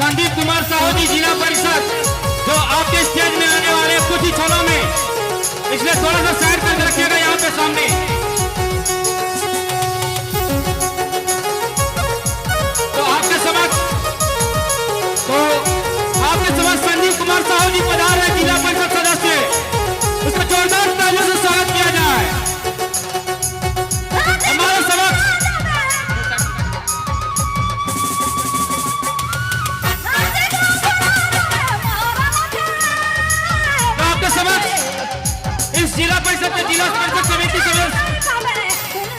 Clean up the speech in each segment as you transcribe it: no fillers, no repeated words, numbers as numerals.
संदीप कुमार साहू जी जिला परिषद जो आपके स्टेज में आने वाले कुछ ही क्षणों में, इसलिए थोड़ा सा साइड करके रखिएगा यहाँ पे सामने। तो आपके समक्ष संदीप कुमार साहू जी पधार रहे जिला परिषद सदस्य, उसका जोरदार तालियों से स्वागत किया जाए। हमारे समक्ष इस जिला परिषद के जिला परिषद समिति सदस्य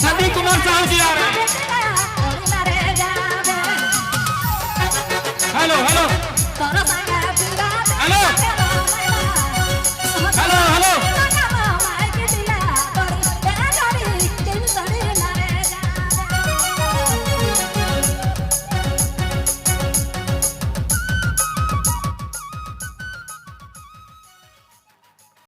संदीप कुमार साहू जी आ रहे हैं। Hello hello